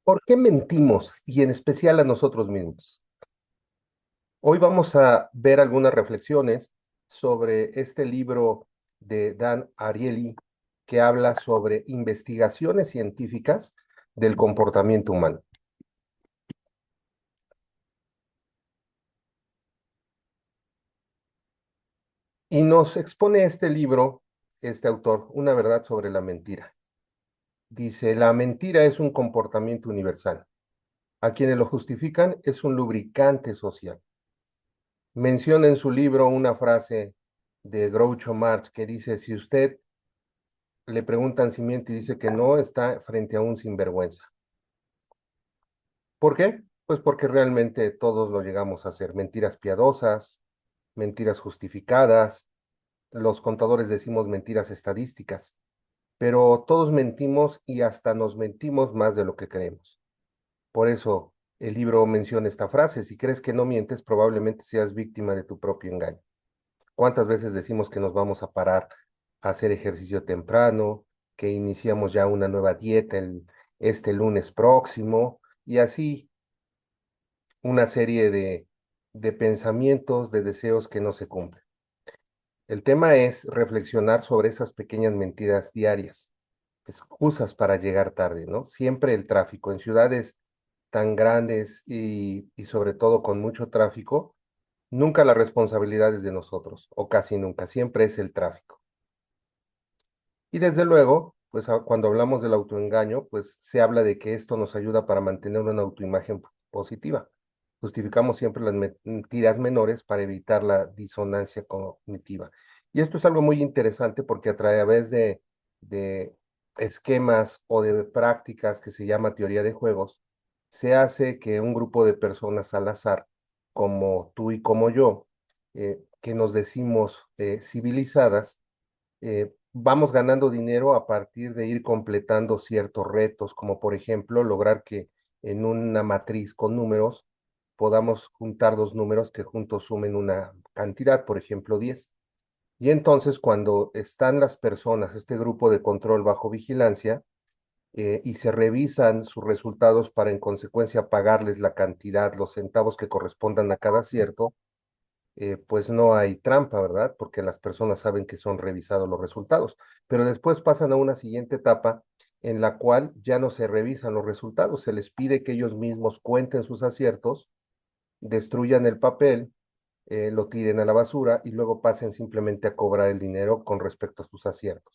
¿Por qué mentimos y en especial a nosotros mismos? Hoy vamos a ver algunas reflexiones sobre este libro de Dan Ariely que habla sobre investigaciones científicas del comportamiento humano. Y nos expone este libro, este autor, una verdad sobre la mentira. Dice, la mentira es un comportamiento universal. A quienes lo justifican es un lubricante social. Menciona en su libro una frase de Groucho Marx que dice, si usted le preguntan si miente y dice que no, está frente a un sinvergüenza. ¿Por qué? Pues porque realmente todos lo llegamos a hacer. Mentiras piadosas, mentiras justificadas, los contadores decimos mentiras estadísticas, pero todos mentimos y hasta nos mentimos más de lo que creemos. Por eso el libro menciona esta frase, si crees que no mientes, probablemente seas víctima de tu propio engaño. ¿Cuántas veces decimos que nos vamos a parar a hacer ejercicio temprano, que iniciamos ya una nueva dieta este lunes próximo, y así una serie de pensamientos, de deseos que no se cumplen? El tema es reflexionar sobre esas pequeñas mentiras diarias, excusas para llegar tarde, ¿no? Siempre el tráfico en ciudades tan grandes y sobre todo con mucho tráfico, nunca la responsabilidad es de nosotros, o casi nunca, siempre es el tráfico. Y desde luego, pues cuando hablamos del autoengaño, pues se habla de que esto nos ayuda para mantener una autoimagen positiva. Justificamos siempre las mentiras menores para evitar la disonancia cognitiva. Y esto es algo muy interesante porque a través de esquemas o de prácticas que se llama teoría de juegos, se hace que un grupo de personas al azar, como tú y como yo, que nos decimos civilizadas, vamos ganando dinero a partir de ir completando ciertos retos, como por ejemplo lograr que en una matriz con números podamos juntar dos números que juntos sumen una cantidad, por ejemplo 10. Y entonces cuando están las personas, este grupo de control bajo vigilancia, y se revisan sus resultados para en consecuencia pagarles la cantidad, los centavos que correspondan a cada acierto, pues no hay trampa, ¿verdad? Porque las personas saben que son revisados los resultados, pero después pasan a una siguiente etapa en la cual ya no se revisan los resultados, se les pide que ellos mismos cuenten sus aciertos, destruyan el papel, lo tiren a la basura y luego pasen simplemente a cobrar el dinero con respecto a sus aciertos.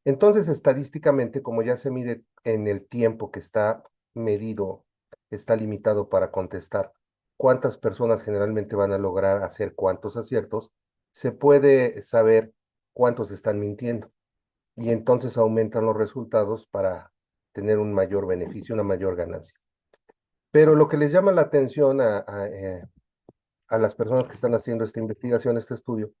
Entonces, estadísticamente, como ya se mide en el tiempo que está medido, está limitado para contestar cuántas personas generalmente van a lograr hacer cuántos aciertos, se puede saber cuántos están mintiendo y entonces aumentan los resultados para tener un mayor beneficio, una mayor ganancia. Pero lo que les llama la atención a las personas que están haciendo esta investigación, este estudio,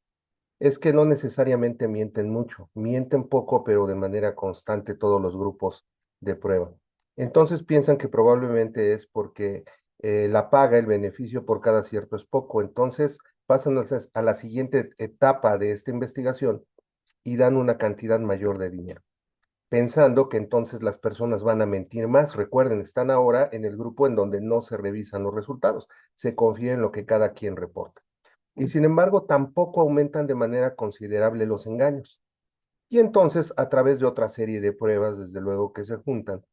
es que no necesariamente mienten mucho, mienten poco, pero de manera constante todos los grupos de prueba. Entonces piensan que probablemente es porque la paga, el beneficio por cada acierto es poco. Entonces pasan a la siguiente etapa de esta investigación y dan una cantidad mayor de dinero, pensando que entonces las personas van a mentir más. Recuerden, están ahora en el grupo en donde no se revisan los resultados, se confía en lo que cada quien reporta. Y sin embargo, tampoco aumentan de manera considerable los engaños. Y entonces, a través de otra serie de pruebas, desde luego que se juntan,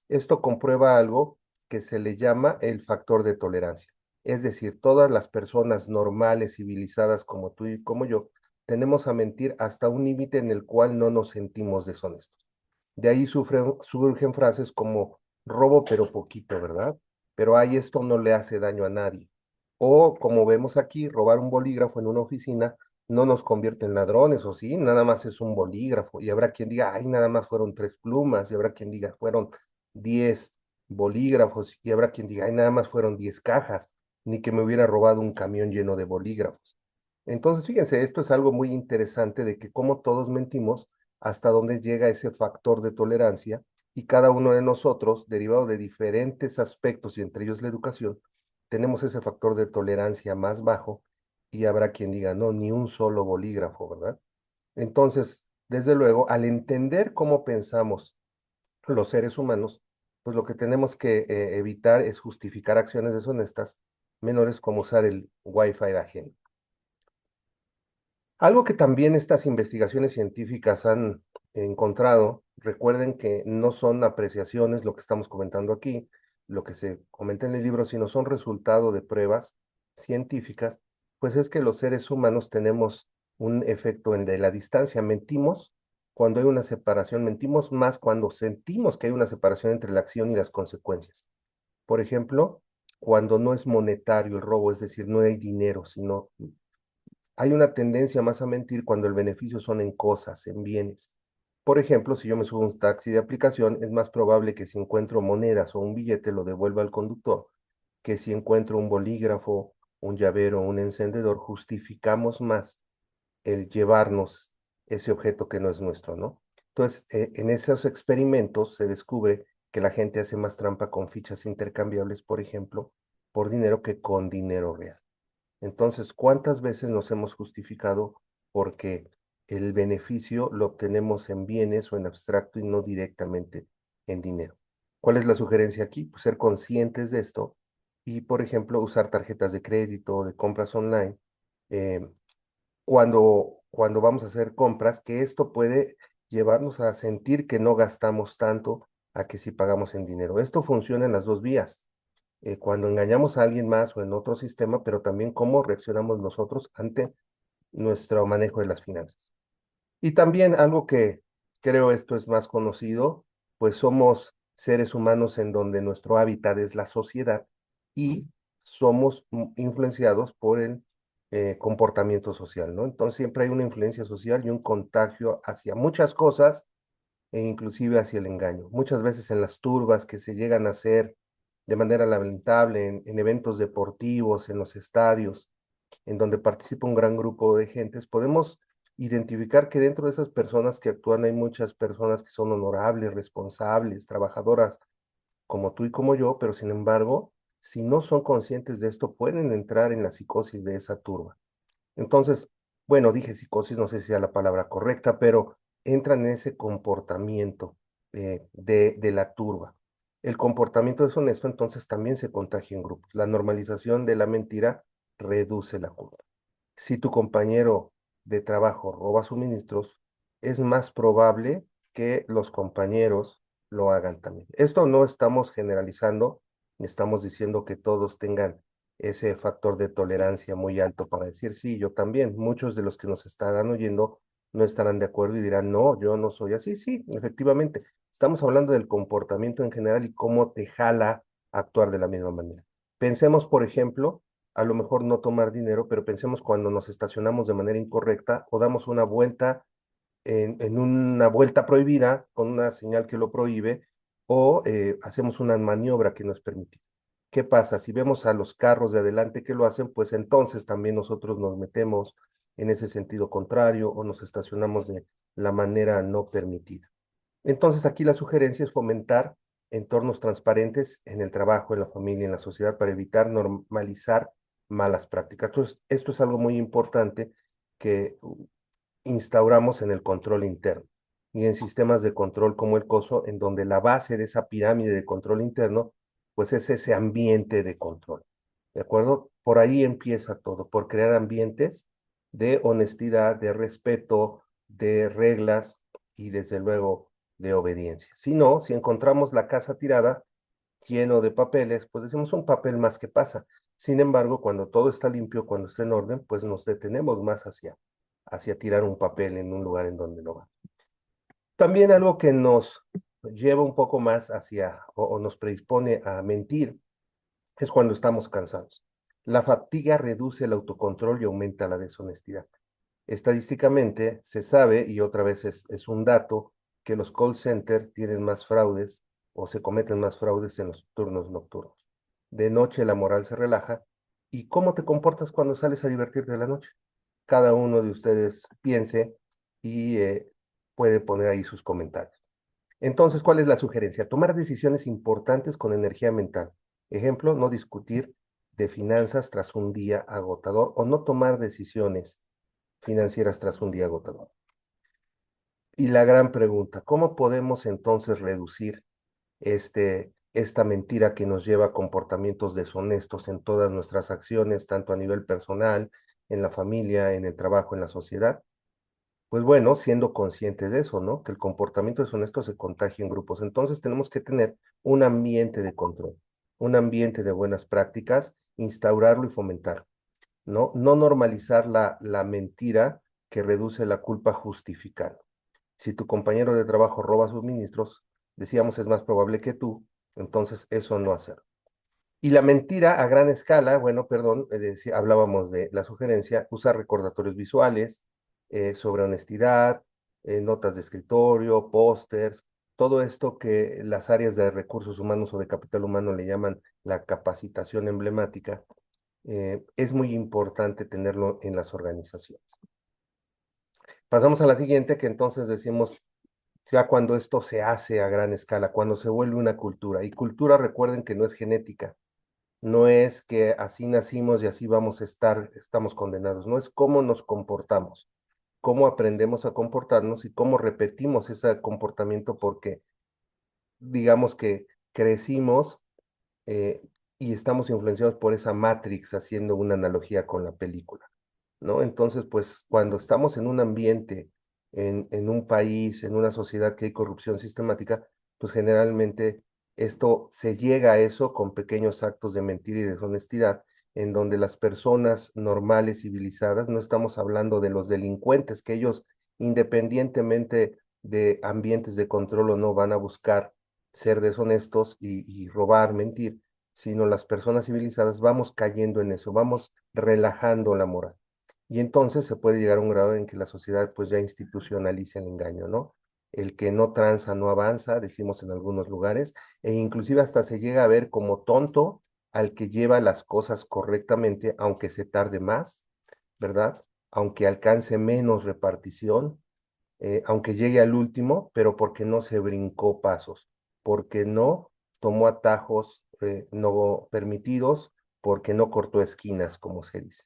esto comprueba algo que se le llama el factor de tolerancia. Es decir, todas las personas normales, civilizadas como tú y como yo, tenemos a mentir hasta un límite en el cual no nos sentimos deshonestos. De ahí surgen frases como robo pero poquito, ¿verdad? Pero ahí esto no le hace daño a nadie. O como vemos aquí, robar un bolígrafo en una oficina no nos convierte en ladrones, o sí, nada más es un bolígrafo. Y habrá quien diga, ay, nada más fueron 3 plumas, y habrá quien diga, fueron 10 bolígrafos, y habrá quien diga, ay, nada más fueron 10 cajas, ni que me hubiera robado un camión lleno de bolígrafos. Entonces, fíjense, esto es algo muy interesante de que como todos mentimos, hasta dónde llega ese factor de tolerancia, y cada uno de nosotros, derivado de diferentes aspectos, y entre ellos la educación, tenemos ese factor de tolerancia más bajo, y habrá quien diga, no, ni un solo bolígrafo, ¿verdad? Entonces, desde luego, al entender cómo pensamos los seres humanos, pues lo que tenemos que evitar es justificar acciones deshonestas menores como usar el Wi-Fi ajeno. Algo que también estas investigaciones científicas han encontrado, recuerden que no son apreciaciones lo que estamos comentando aquí, lo que se comenta en el libro, sino son resultado de pruebas científicas, pues es que los seres humanos tenemos un efecto en de la distancia. Mentimos cuando hay una separación, mentimos más cuando sentimos que hay una separación entre la acción y las consecuencias. Por ejemplo, cuando no es monetario el robo, es decir, no hay dinero, sino hay una tendencia más a mentir cuando el beneficio son en cosas, en bienes. Por ejemplo, si yo me subo a un taxi de aplicación, es más probable que si encuentro monedas o un billete lo devuelva al conductor, que si encuentro un bolígrafo, un llavero, un encendedor, justificamos más el llevarnos ese objeto que no es nuestro, ¿no? Entonces, en esos experimentos se descubre que la gente hace más trampa con fichas intercambiables, por ejemplo, por dinero que con dinero real. Entonces, ¿cuántas veces nos hemos justificado porque el beneficio lo obtenemos en bienes o en abstracto y no directamente en dinero? ¿Cuál es la sugerencia aquí? Pues ser conscientes de esto y, por ejemplo, usar tarjetas de crédito o de compras online eh, cuando vamos a hacer compras, que esto puede llevarnos a sentir que no gastamos tanto a que si pagamos en dinero. Esto funciona en las dos vías cuando engañamos a alguien más o en otro sistema, pero también cómo reaccionamos nosotros ante nuestro manejo de las finanzas. Y también algo que creo esto es más conocido, pues somos seres humanos en donde nuestro hábitat es la sociedad y somos influenciados por el comportamiento social, ¿no? Entonces siempre hay una influencia social y un contagio hacia muchas cosas e inclusive hacia el engaño. Muchas veces en las turbas que se llegan a hacer de manera lamentable en eventos deportivos, en los estadios, en donde participa un gran grupo de gentes, podemos identificar que dentro de esas personas que actúan hay muchas personas que son honorables, responsables, trabajadoras, como tú y como yo, pero sin embargo, si no son conscientes de esto, pueden entrar en la psicosis de esa turba. Entonces, bueno, dije psicosis, no sé si sea la palabra correcta, pero entran en ese comportamiento de la turba. El comportamiento deshonesto entonces también se contagia en grupos. La normalización de la mentira reduce la culpa. Si tu compañero de trabajo roba suministros, es más probable que los compañeros lo hagan también. Esto no estamos generalizando, ni estamos diciendo que todos tengan ese factor de tolerancia muy alto para decir, sí, yo también. Muchos de los que nos estarán oyendo no estarán de acuerdo y dirán, no, yo no soy así. Sí, efectivamente. Estamos hablando del comportamiento en general y cómo te jala a actuar de la misma manera. Pensemos, por ejemplo, a lo mejor no tomar dinero, pero pensemos cuando nos estacionamos de manera incorrecta o damos una vuelta en una vuelta prohibida con una señal que lo prohíbe o hacemos una maniobra que nos permite. ¿Qué pasa? Si vemos a los carros de adelante que lo hacen, pues entonces también nosotros nos metemos en ese sentido contrario o nos estacionamos de la manera no permitida. Entonces aquí la sugerencia es fomentar entornos transparentes en el trabajo, en la familia, en la sociedad para evitar normalizar malas prácticas. Entonces, esto es algo muy importante que instauramos en el control interno y en sistemas de control como el COSO, en donde la base de esa pirámide de control interno, pues es ese ambiente de control. ¿De acuerdo? Por ahí empieza todo, por crear ambientes de honestidad, de respeto, de reglas y desde luego de obediencia. Si no, si encontramos la casa tirada, lleno de papeles, pues decimos un papel más que pasa. Sin embargo, cuando todo está limpio, cuando está en orden, pues nos detenemos más hacia tirar un papel en un lugar en donde no va. También algo que nos lleva un poco más hacia o nos predispone a mentir es cuando estamos cansados. La fatiga reduce el autocontrol y aumenta la deshonestidad. Estadísticamente se sabe, y otra vez es un dato, que los call centers tienen más fraudes o se cometen más fraudes en los turnos nocturnos. De noche la moral se relaja. ¿Y cómo te comportas cuando sales a divertirte de la noche? Cada uno de ustedes piense y puede poner ahí sus comentarios. Entonces, ¿cuál es la sugerencia? Tomar decisiones importantes con energía mental. Ejemplo, no discutir de finanzas tras un día agotador o no tomar decisiones financieras tras un día agotador. Y la gran pregunta, ¿cómo podemos entonces reducir esta mentira que nos lleva a comportamientos deshonestos en todas nuestras acciones, tanto a nivel personal, en la familia, en el trabajo, en la sociedad. Pues bueno, siendo conscientes de eso, ¿no? Que el comportamiento deshonesto se contagia en grupos. Entonces tenemos que tener un ambiente de control, un ambiente de buenas prácticas, instaurarlo y fomentar, ¿no? No normalizar la mentira que reduce la culpa justificada. Si tu compañero de trabajo roba suministros, decíamos es más probable que tú, entonces eso no hacer. Y la mentira a gran escala, bueno, perdón, hablábamos de la sugerencia, usar recordatorios visuales sobre honestidad, notas de escritorio, pósters, todo esto que las áreas de recursos humanos o de capital humano le llaman la capacitación emblemática, es muy importante tenerlo en las organizaciones. Pasamos a la siguiente, que entonces decimos, ya cuando esto se hace a gran escala, cuando se vuelve una cultura. Y cultura, recuerden que no es genética, no es que así nacimos y así vamos a estar, estamos condenados, no es cómo nos comportamos, cómo aprendemos a comportarnos y cómo repetimos ese comportamiento porque digamos que crecimos eh, y estamos influenciados por esa Matrix, haciendo una analogía con la película, ¿no? Entonces, pues cuando estamos en un ambiente, en un país, en una sociedad que hay corrupción sistemática, pues generalmente esto se llega a eso con pequeños actos de mentira y deshonestidad, en donde las personas normales, civilizadas, no estamos hablando de los delincuentes, que ellos, independientemente de ambientes de control o no, van a buscar ser deshonestos y robar, mentir, sino las personas civilizadas vamos cayendo en eso, vamos relajando la moral. Y entonces se puede llegar a un grado en que la sociedad pues ya institucionalice el engaño, ¿no? El que no tranza no avanza, decimos en algunos lugares, e inclusive hasta se llega a ver como tonto al que lleva las cosas correctamente, aunque se tarde más, ¿verdad? Aunque alcance menos repartición, aunque llegue al último, pero porque no se brincó pasos, porque no tomó atajos no permitidos, porque no cortó esquinas, como se dice.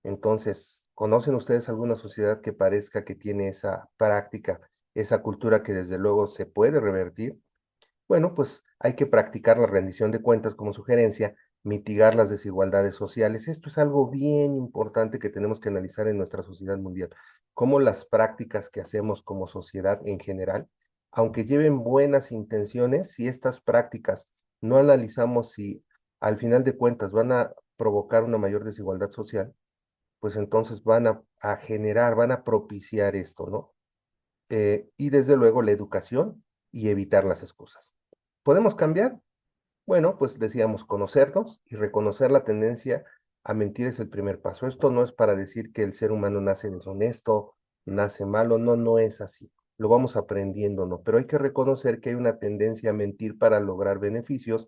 Entonces, ¿conocen ustedes alguna sociedad que parezca que tiene esa práctica, esa cultura que desde luego se puede revertir? Bueno, pues hay que practicar la rendición de cuentas como sugerencia, mitigar las desigualdades sociales. Esto es algo bien importante que tenemos que analizar en nuestra sociedad mundial. Cómo las prácticas que hacemos como sociedad en general, aunque lleven buenas intenciones, si estas prácticas no analizamos si al final de cuentas van a provocar una mayor desigualdad social, pues entonces van a generar, van a propiciar esto, ¿no? Y desde luego la educación y evitar las excusas. ¿Podemos cambiar? Bueno, pues decíamos conocernos y reconocer la tendencia a mentir es el primer paso. Esto no es para decir que el ser humano nace deshonesto, nace malo, no, no es así. Lo vamos aprendiendo, ¿no? Pero hay que reconocer que hay una tendencia a mentir para lograr beneficios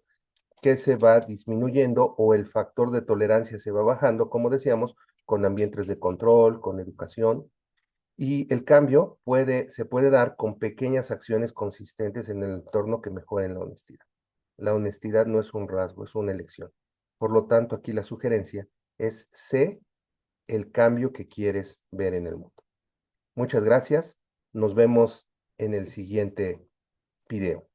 que se va disminuyendo o el factor de tolerancia se va bajando, como decíamos, con ambientes de control, con educación. Y el cambio se puede dar con pequeñas acciones consistentes en el entorno que mejoren la honestidad. La honestidad no es un rasgo, es una elección. Por lo tanto, aquí la sugerencia es sé el cambio que quieres ver en el mundo. Muchas gracias. Nos vemos en el siguiente video.